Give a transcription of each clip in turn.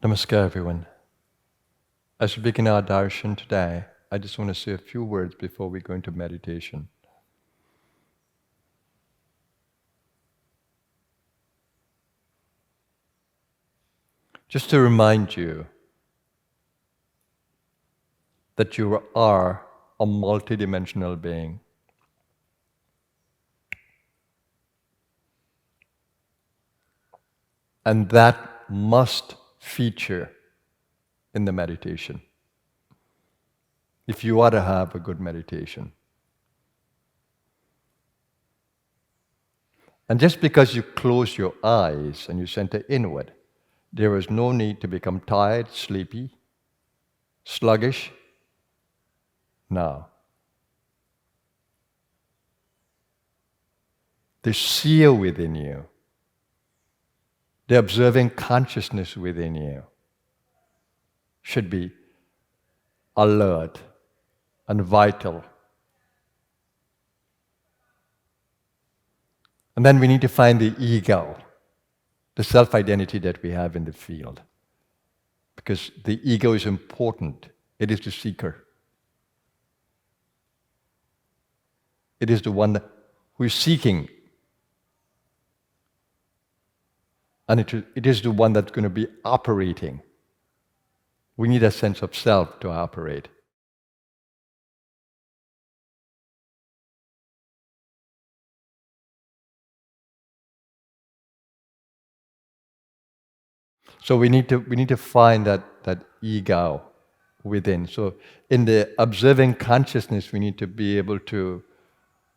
Namaskar, everyone. As we begin our darshan today, I just want to say a few words before we go into meditation. Just to remind you that you are a multidimensional being. And that must feature in the meditation if you are to have a good meditation. And just because you close your eyes and you center inward, there is no need to become tired, sleepy, sluggish. No. The seer within you, the observing consciousness within you should be alert and vital. And then we need to find the ego, the self-identity that we have in the field. Because the ego is important. It is the seeker. It is the one who is seeking. And it is the one that's going to be operating. We need a sense of self to operate. So we need to find that ego within. So in the observing consciousness, we need to be able to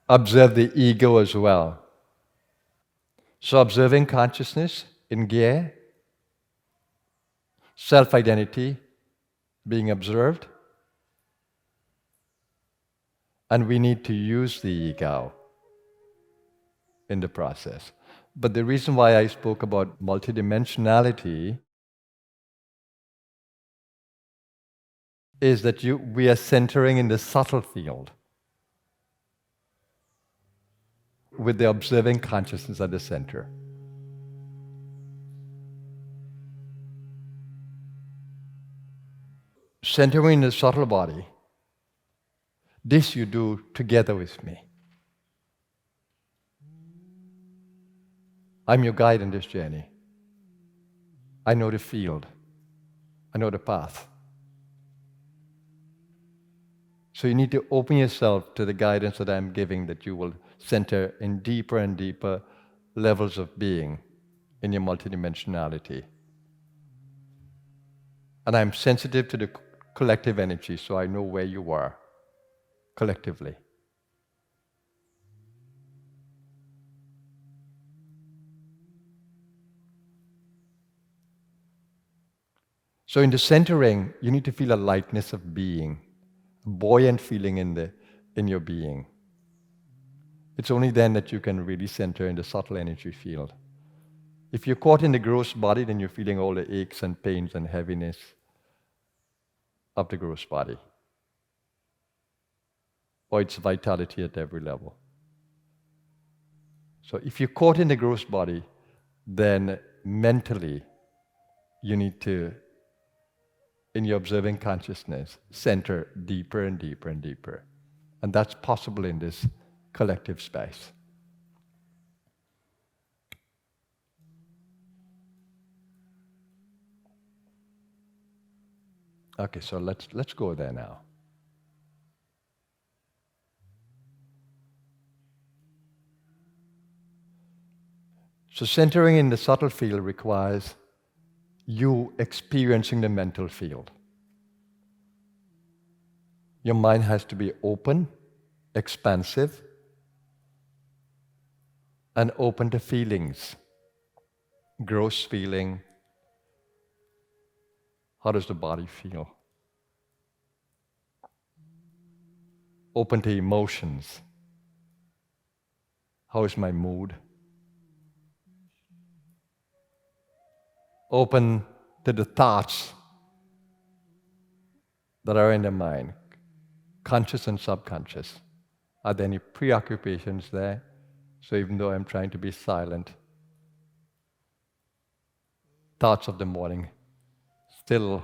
observe the ego as well. So observing consciousness in gear, self-identity being observed, and we need to use the ego in the process. But the reason why I spoke about multidimensionality is that we are centering in the subtle field with the observing consciousness at the center. Centering in the subtle body, this you do together with me. I'm your guide in this journey. I know the field. I know the path. So you need to open yourself to the guidance that I'm giving, that you will center in deeper and deeper levels of being in your multidimensionality. And I'm sensitive to the collective energy, so I know where you are collectively. So in the centering, you need to feel a lightness of being, a buoyant feeling in your being. It's only then that you can really center in the subtle energy field. If you're caught in the gross body, then you're feeling all the aches and pains and heaviness of the gross body, or its vitality at every level. So if you're caught in the gross body, then mentally you need to, in your observing consciousness, center deeper and deeper and deeper. And that's possible in this collective space. Okay, so let's go there now. So centering in the subtle field requires you experiencing the mental field. Your mind has to be open, expansive, and open to feelings. Gross feeling. How does the body feel? Open to emotions. How is my mood? Open to the thoughts that are in the mind, conscious and subconscious. Are there any preoccupations there? So even though I'm trying to be silent, thoughts of the morning still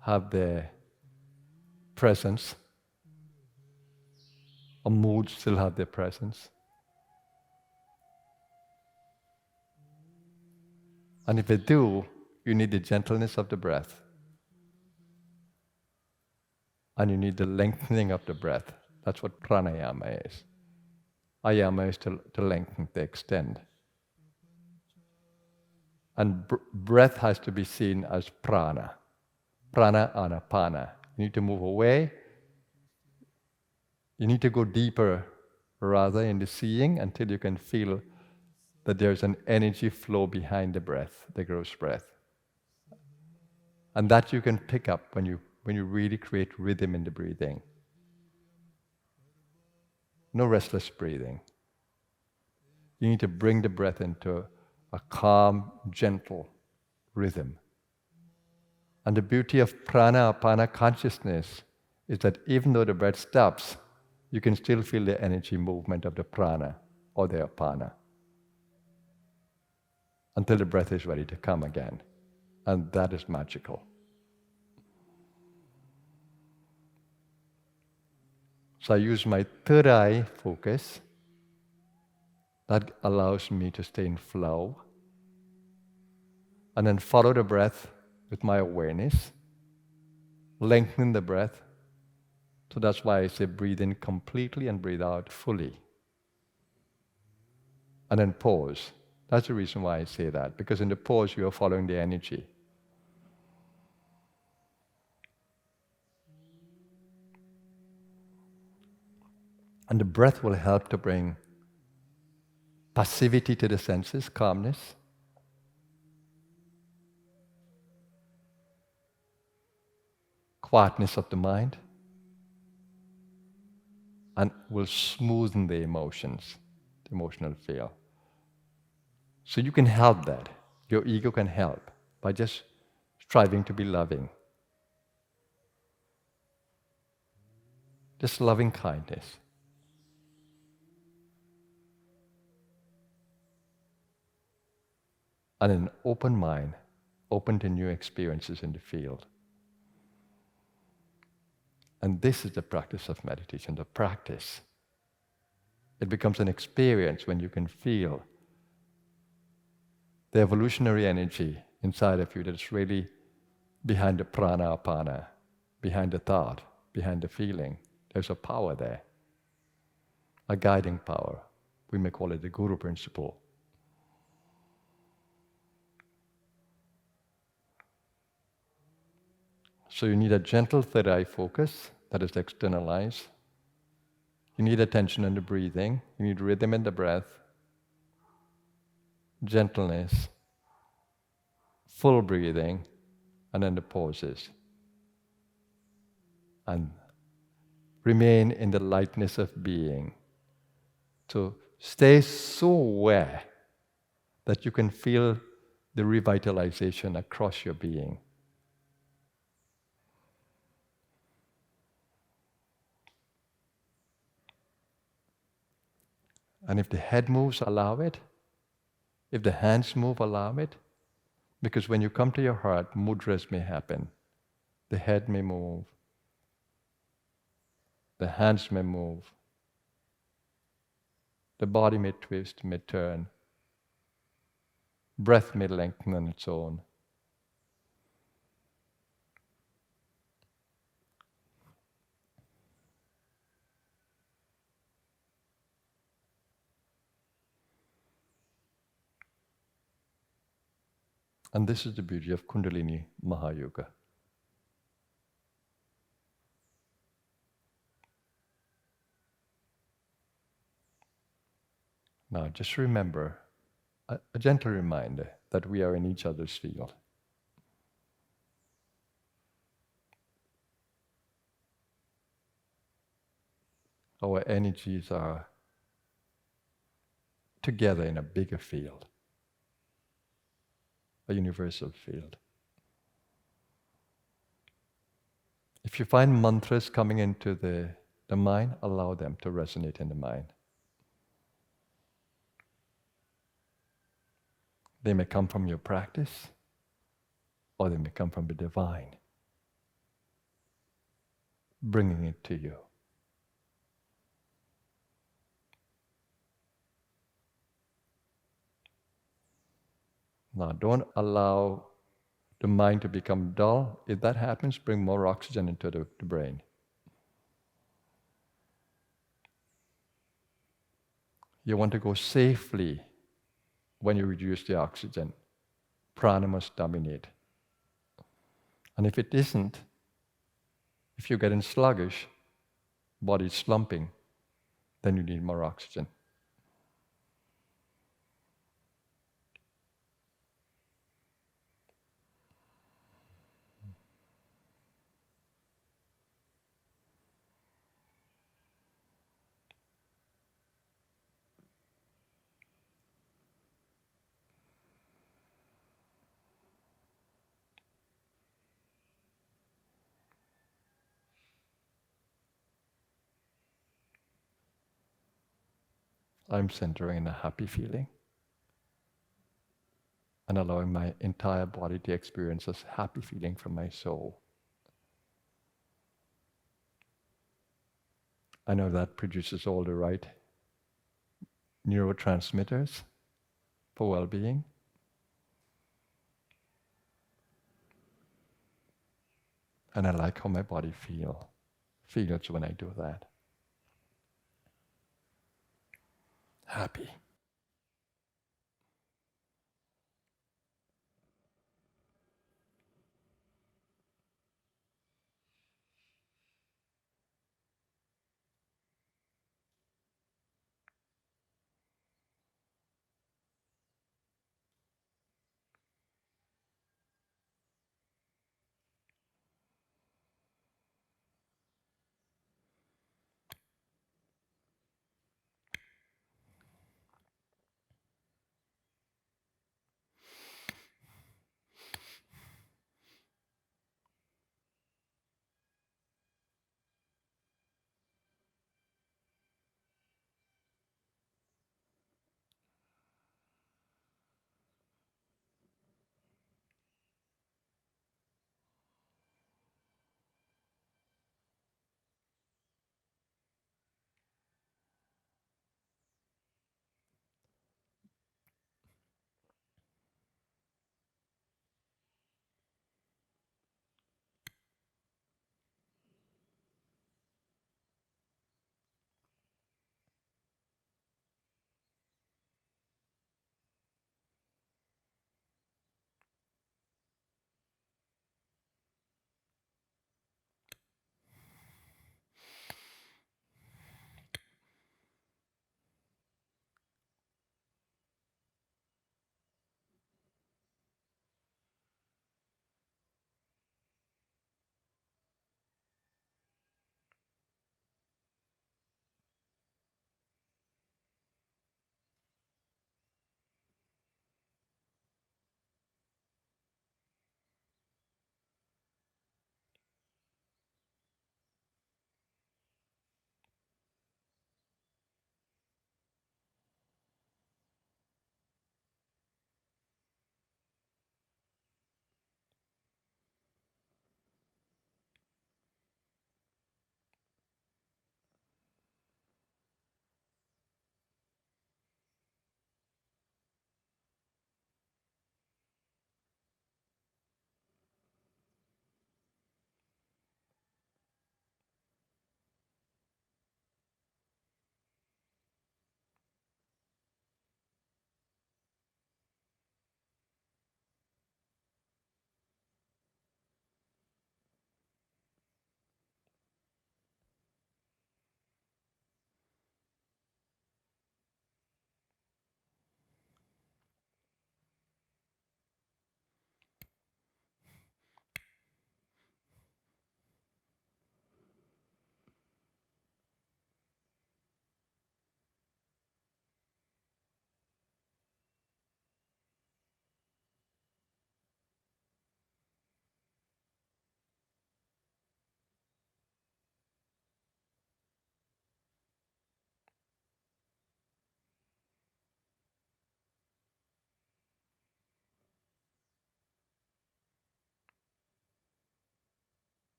have their presence, or moods still have their presence. And if they do, you need the gentleness of the breath. And you need the lengthening of the breath. That's what pranayama is. Ayama is to lengthen, to extend. And breath has to be seen as prana. Prana, anapana. You need to move away. You need to go deeper rather in the seeing until you can feel that there's an energy flow behind the breath, the gross breath. And that you can pick up when you really create rhythm in the breathing. No restless breathing. You need to bring the breath into a calm, gentle rhythm. And the beauty of prana, apana consciousness is that even though the breath stops, you can still feel the energy movement of the prana or the apana until the breath is ready to come again. And that is magical. So I use my third eye focus. That allows me to stay in flow. And then follow the breath with my awareness. Lengthen the breath. So that's why I say breathe in completely and breathe out fully. And then pause. That's the reason why I say that. Because in the pause you are following the energy. And the breath will help to bring passivity to the senses, calmness. Quietness of the mind. And will smoothen the emotions, the emotional feel. So you can help that. Your ego can help by just striving to be loving. Just loving kindness. And an open mind, open to new experiences in the field. And this is the practice of meditation, the practice. It becomes an experience when you can feel the evolutionary energy inside of you that's really behind the prana, apana, behind the thought, behind the feeling. There's a power there, a guiding power. We may call it the guru principle. So you need a gentle third eye focus that is externalized. You need attention on the breathing. You need rhythm in the breath, gentleness, full breathing, and then the pauses. And remain in the lightness of being. So stay so aware that you can feel the revitalization across your being. And if the head moves, allow it. If the hands move, allow it. Because when you come to your heart, mudras may happen. The head may move. The hands may move. The body may twist, may turn. Breath may lengthen on its own. And this is the beauty of Kundalini Mahayoga. Now just remember, a gentle reminder that we are in each other's field. Our energies are together in a bigger field, a universal field. If you find mantras coming into the mind, allow them to resonate in the mind. They may come from your practice. or they may come from the divine, bringing it to you. Now, don't allow the mind to become dull. If that happens, bring more oxygen into the brain. You want to go safely when you reduce the oxygen. Prana must dominate. And if it isn't, if you're getting sluggish, body's slumping, then you need more oxygen. I'm centering in a happy feeling and allowing my entire body to experience this happy feeling from my soul. I know that produces all the right neurotransmitters for well-being. And I like how my body feels when I do that. Happy.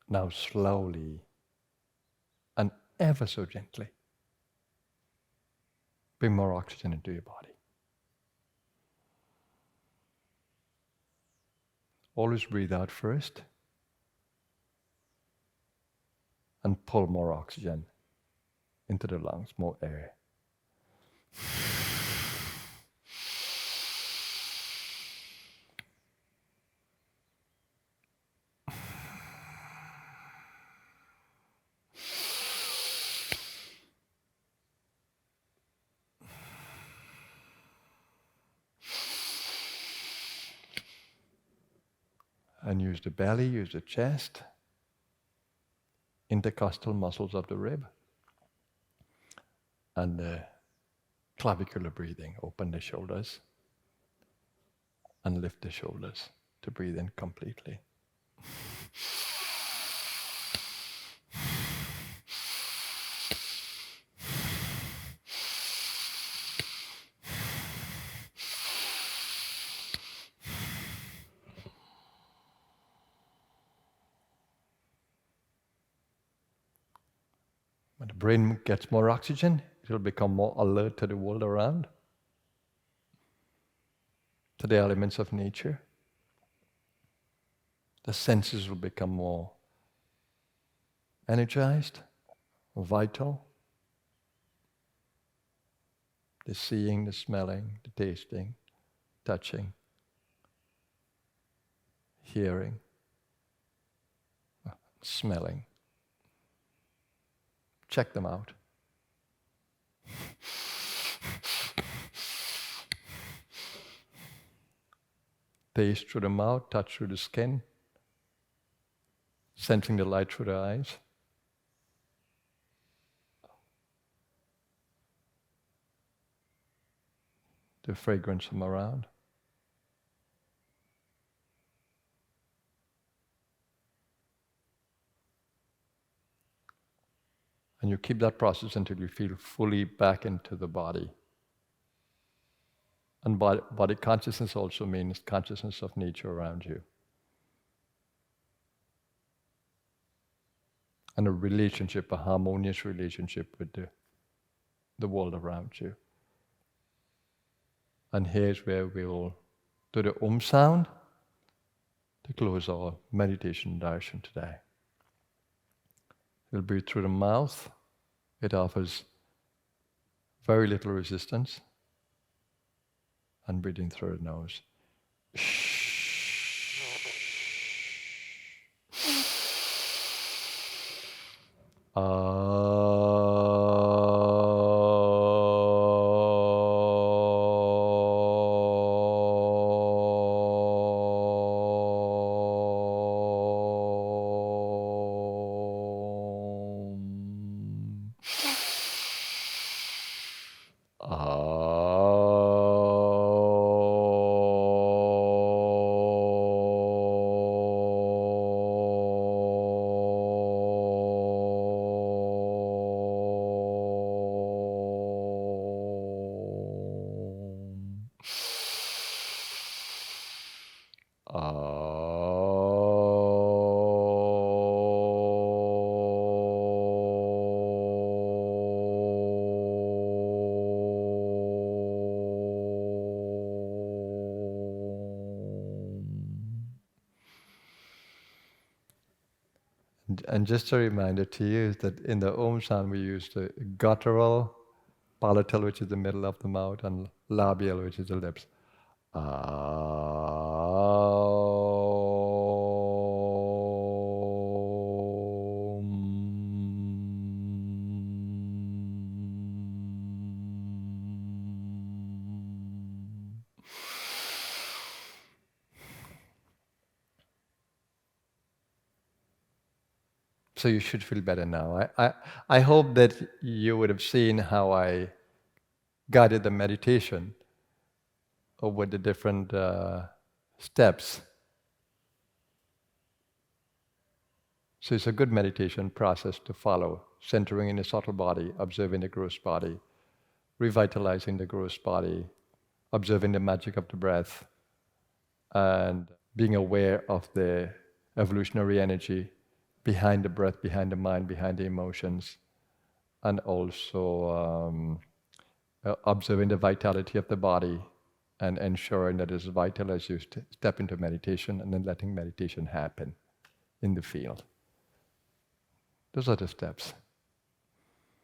Now slowly and ever so gently, bring more oxygen into your body. Always breathe out first and pull more oxygen into the lungs, more air. And use the belly, use the chest, intercostal muscles of the rib, and the clavicular breathing. Open the shoulders and lift the shoulders to breathe in completely. When the brain gets more oxygen, it will become more alert to the world around, to the elements of nature. The senses will become more energized, vital. The seeing, the smelling, the tasting, touching, hearing, smelling. Check them out. Taste through the mouth, touch through the skin, sensing the light through the eyes. The fragrance from around. And you keep that process until you feel fully back into the body. And body consciousness also means consciousness of nature around you. And a relationship, a harmonious relationship with the world around you. And here's where we'll do the Om sound to close our meditation darshan today. We'll breathe through the mouth. It offers very little resistance. And breathing through the nose. And just a reminder to you is that in the Om sound we use the guttural, palatal, which is the middle of the mouth, and labial, which is the lips. So you should feel better now. I hope that you would have seen how I guided the meditation over the different steps. So it's a good meditation process to follow, centering in the subtle body, observing the gross body, revitalizing the gross body, observing the magic of the breath, and being aware of the evolutionary energy behind the breath, behind the mind, behind the emotions, and also observing the vitality of the body and ensuring that it's vital as you step into meditation, and then letting meditation happen in the field. Those are the steps.